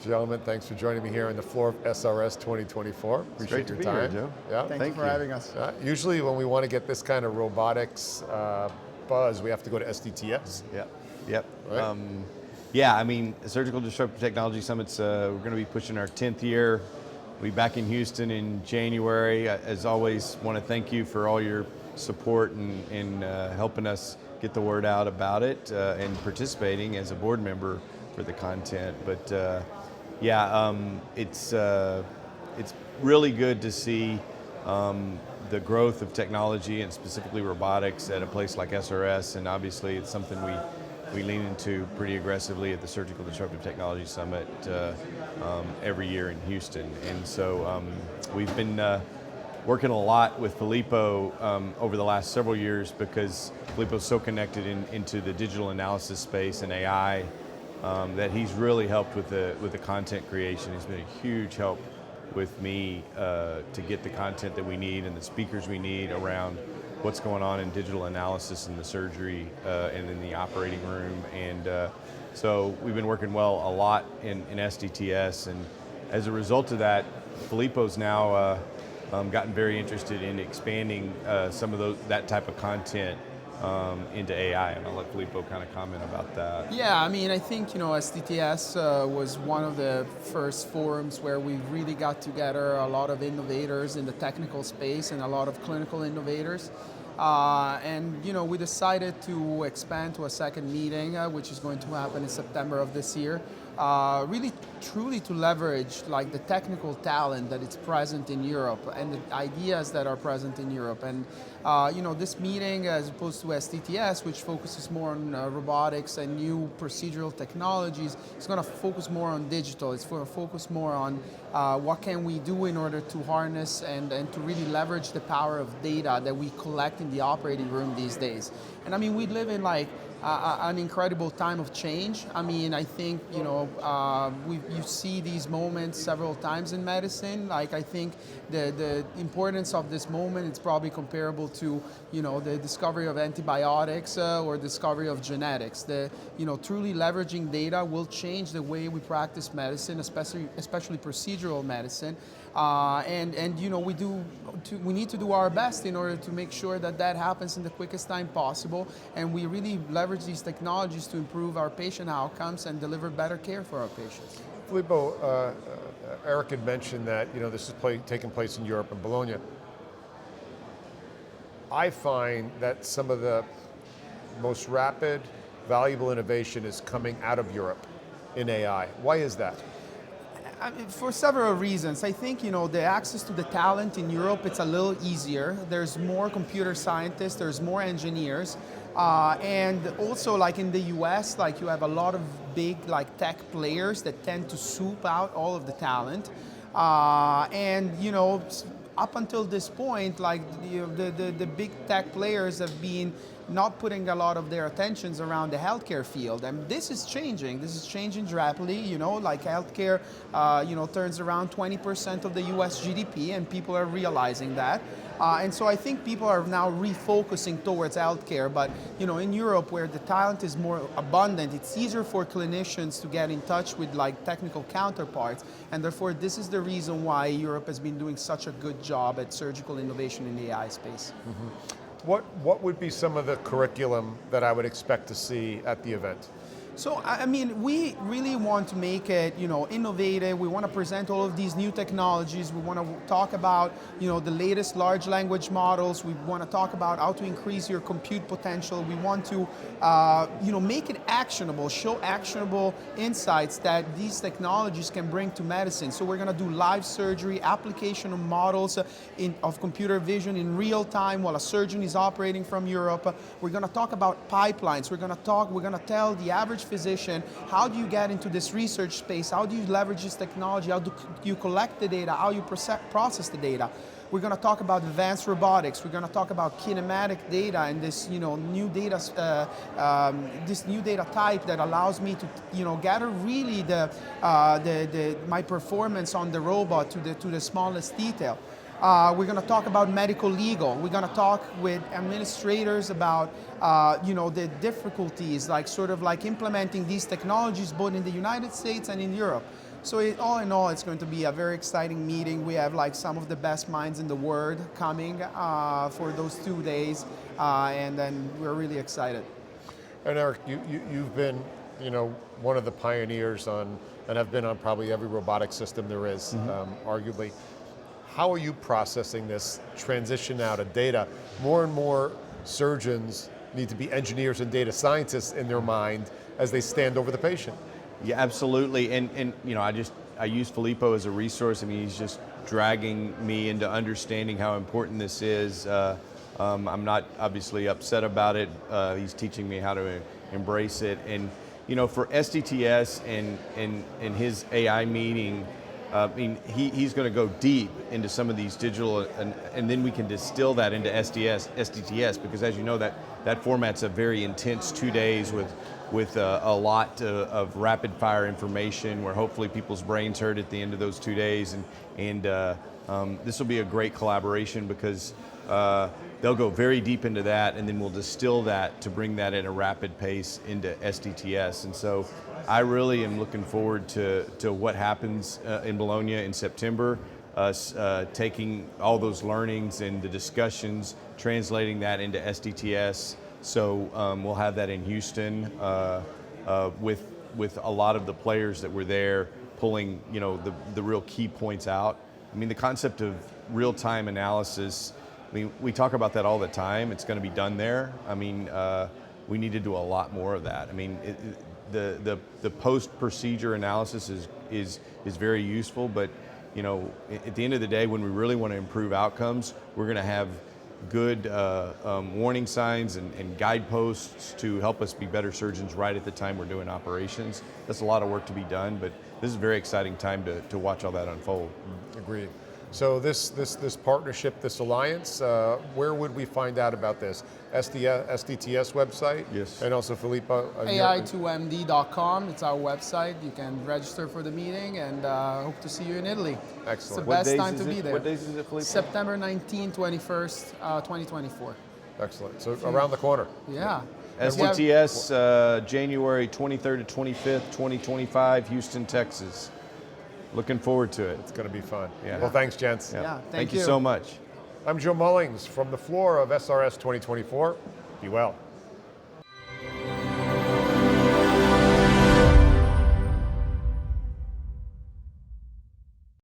Gentlemen, thanks for joining me here on the floor of SRS 2024. Appreciate your time. Here, Joe. Yeah. Thank you for having us. Usually when we want to get this kind of robotics buzz, we have to go to SDTS. Yep. Right? Yeah, I mean, Surgical Disruptive Technologies Summit's, we're going to be pushing our 10th year. We'll be back in Houston in January. As always, want to thank you for all your support and helping us get the word out about it and participating as a board member for the content. But it's really good to see the growth of technology and specifically robotics at a place like SRS, and obviously it's something we lean into pretty aggressively at the Surgical Disruptive Technologies Summit every year in Houston. And so we've been working a lot with Filippo over the last several years because Filippo's so connected into the digital analysis space and AI that he's really helped with the content creation. He's been a huge help with me to get the content that we need and the speakers we need around what's going on in digital analysis in the surgery and in the operating room. And so we've been working a lot in SDTS, and as a result of that, Filippo's now gotten very interested in expanding some of that type of content into AI, and I'll let Filippo kind of comment about that. Yeah, I mean, I think, SDTS was one of the first forums where we really got together a lot of innovators in the technical space and a lot of clinical innovators. We decided to expand to a second meeting, which is going to happen in September of this year. Really, truly to leverage like the technical talent that is present in Europe and the ideas that are present in Europe. And this meeting, as opposed to SDTS, which focuses more on robotics and new procedural technologies, is going to focus more on digital. It's going to focus more on what can we do in order to harness and to really leverage the power of data that we collect in the operating room these days. And I mean, we live in like an incredible time of change. I mean, I think, you see these moments several times in medicine. Like, I think the importance of this moment is probably comparable to, the discovery of antibiotics or discovery of genetics. Truly leveraging data will change the way we practice medicine, especially procedural medicine. We need to do our best in order to make sure that happens in the quickest time possible, and we really leverage these technologies to improve our patient outcomes and deliver better care for our patients. Filippo, Erik had mentioned that this is taking place in Europe and Bologna. I find that some of the most rapid, valuable innovation is coming out of Europe in AI. Why is that? I mean, for several reasons. I think, the access to the talent in Europe, it's a little easier. There's more computer scientists, there's more engineers. And also, like in the US, like you have a lot of big like tech players that tend to soup out all of the talent. Up until this point, like the big tech players have been not putting a lot of their attentions around the healthcare field, and this is changing. This is changing rapidly. Like healthcare, turns around 20% of the U.S. GDP, and people are realizing that. And so I think people are now refocusing towards healthcare. But in Europe, where the talent is more abundant, it's easier for clinicians to get in touch with like technical counterparts, and therefore this is the reason why Europe has been doing such a good job at surgical innovation in the AI space. Mm-hmm. What would be some of the curriculum that I would expect to see at the event? So, I mean, we really want to make it, innovative. We want to present all of these new technologies. We want to talk about, the latest large language models. We want to talk about how to increase your compute potential. We want to, make it actionable, show actionable insights that these technologies can bring to medicine. So we're going to do live surgery, application of models of computer vision in real time while a surgeon is operating from Europe. We're going to talk about pipelines. We're going to tell the average physician, how do you get into this research space? How do you leverage this technology? How do you collect the data? How you process the data? We're going to talk about advanced robotics. We're going to talk about kinematic data and this, new data, this new data type that allows me to, gather really my performance on the robot to the smallest detail. We're going to talk about medical legal. We're going to talk with administrators about, the difficulties, like sort of like implementing these technologies both in the United States and in Europe. So all in all, it's going to be a very exciting meeting. We have like some of the best minds in the world coming for those 2 days, and then we're really excited. And Erik, you've been, one of the pioneers on, and have been on probably every robotic system there is, arguably. How are you processing this transition out of data? More and more surgeons need to be engineers and data scientists in their mind as they stand over the patient. Yeah, absolutely. And I use Filippo as a resource. I mean, he's just dragging me into understanding how important this is. I'm not obviously upset about it. He's teaching me how to embrace it. And for SDTS and his AI meeting, he's going to go deep into some of these digital, and then we can distill that into SDTS, because as you know, that format's a very intense 2 days with a lot of rapid fire information where hopefully people's brains hurt at the end of those 2 days, and this will be a great collaboration because they'll go very deep into that, and then we'll distill that to bring that at a rapid pace into SDTS. And so I really am looking forward to what happens in Bologna in September, us taking all those learnings and the discussions, translating that into SDTS. So we'll have that in Houston with a lot of the players that were there, pulling the real key points out. I mean, the concept of real-time analysis, we talk about that all the time. It's going to be done there. I mean, we need to do a lot more of that. I mean, the post-procedure analysis is very useful, but at the end of the day, when we really want to improve outcomes, we're going to have good warning signs and guideposts to help us be better surgeons right at the time we're doing operations. That's a lot of work to be done, but this is a very exciting time to watch all that unfold. Agreed. So this partnership, this alliance, where would we find out about this? SDTS website? Yes. And also Filippo? AI2MD.com, it's our website. You can register for the meeting, and hope to see you in Italy. Excellent. It's the best time to be there. What days is it, Filippo? September 19, 21st, 2024. Excellent. So around the corner. Yeah. SDTS, January 23rd to 25th, 2025, Houston, Texas. Looking forward to it. It's going to be fun. Yeah. Well, thanks, gents. Yeah, Thank you so much. I'm Joe Mullings from the floor of SRS 2024. Be well.